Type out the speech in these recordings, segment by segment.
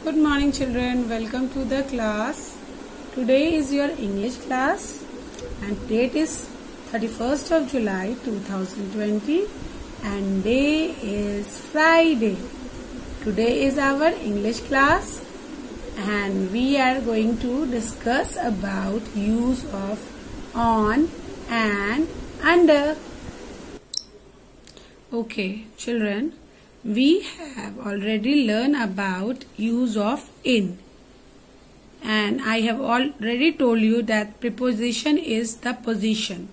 Good morning children, welcome to the class. Today is your English class and date is 31st of July 2020 and day is Friday. Today is our English class and we are going to discuss about use of on and under. Okay children, we have already learned about use of in and I have already told you that preposition is the position.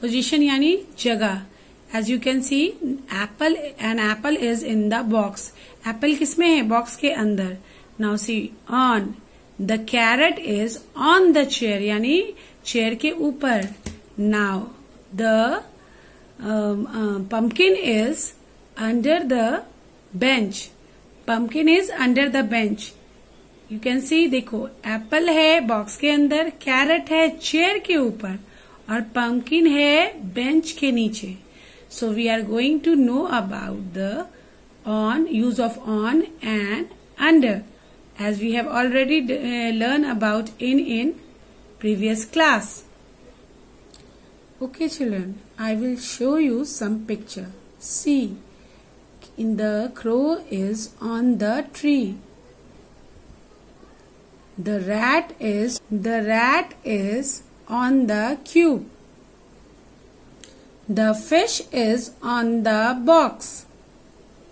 Position यानी जगह. As you can see, an apple is in the box. Apple किसमें है? Box के अंदर. Now see on. The carrot is on the chair यानी chair के ऊपर. Now the pumpkin is under the bench. Pumpkin is under the bench. You can see, देखो Apple है box के अंदर, कैरेट है चेयर के ऊपर और pumpkin है बेंच के नीचे. So we are going to know about the on, use of on and under, as we have already learned about in previous class. Okay children, I will show you some picture. See, in the crow is on the tree. The rat is on the cube. The fish is on the box.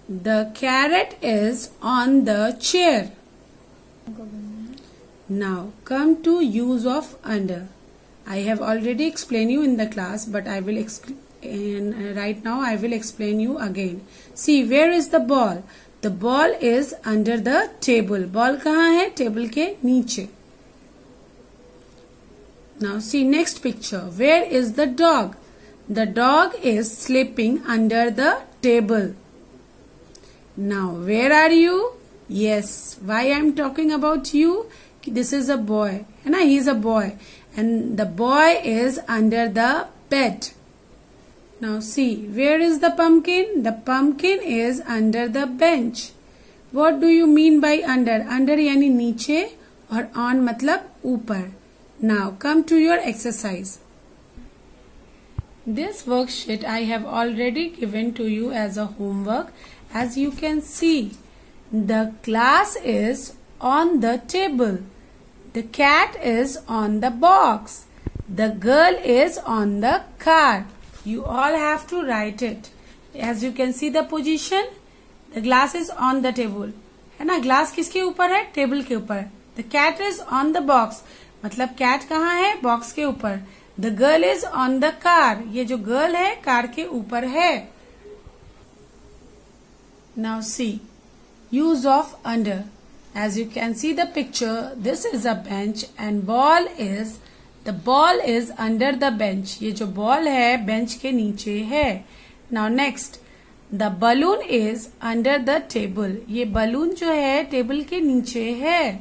The carrot is on the chair. Now come to use of under. I have already explained you in the class, but I will right now I will explain you again. See, where is the ball? The ball is under the table. Ball कहाँ है? Table के नीचे. Now see next picture. Where is the dog? The dog is sleeping under the table. Now where are you? Yes. Why I am talking about you? This is a boy. है ना? He is a boy. And the boy is under the bed. Now see, where is the pumpkin? The pumpkin is under the bench. What do you mean by under? Under यानी नीचे और on मतलब ऊपर. Now come to your exercise. This worksheet I have already given to you as a homework. As you can see, the glass is on the table. The cat is on the box. The girl is on the car. You all have to write it. As you can see the position, the glass is on the table. है ना? Glass किसके ऊपर है? Table के ऊपर. The cat is on the box. मतलब cat कहाँ है? Box के ऊपर. The girl is on the car. ये जो girl है car के ऊपर है. Now see, use of under. As you can see the picture, this is a bench and the ball is under the bench. ये जो ball है bench के नीचे है. Now next, the balloon is under the table. ये balloon जो है table के नीचे है.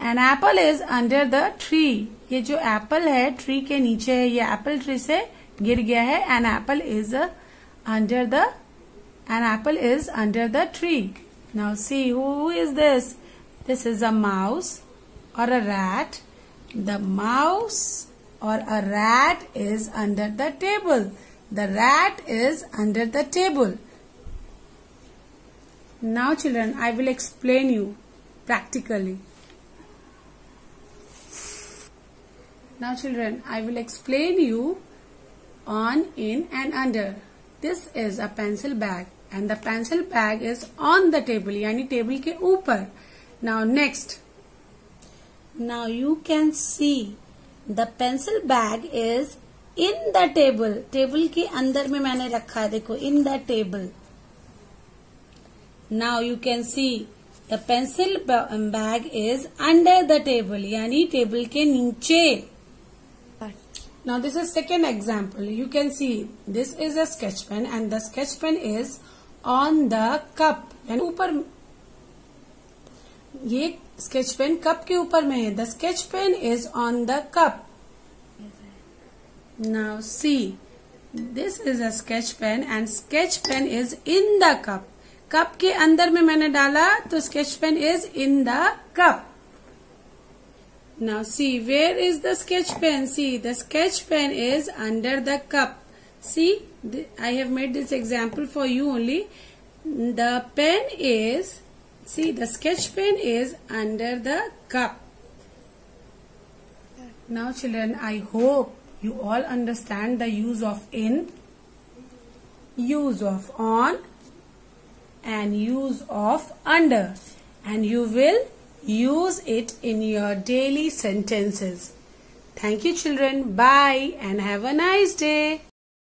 An apple is under the tree. ये जो apple है tree के नीचे है. ये apple tree से गिर गया है. An apple is under the tree. Now see, who is this? This is a mouse or a rat. The mouse or a rat is under the table. The rat is under the table. Now children, I will explain you practically. Now children, I will explain you on, in and under. This is a pencil bag and the pencil bag is on the table यानी table के ऊपर. Now next. Now you can see the pencil bag is in the table. Table के अंदर में मैंने रखा है, देखो, in the table. Now you can see the pencil bag is under the table यानी table के नीचे. Now this is second example. You can see this is a sketch pen and the sketch pen is on the cup. यानी ऊपर, ये sketch pen cup के ऊपर में है. The sketch pen is on the cup. Now see, this is a sketch pen and sketch pen is in the cup. Cup के अंदर में मैंने डाला तो sketch pen is in the cup. Now see, where is the sketch pen? See, the sketch pen is under the cup. See, I have made this example for you only. The pen is, see, the sketch pen is under the cup. Now children, I hope you all understand the use of in, use of on and use of under, and you will use it in your daily sentences. Thank you children. Bye and have a nice day.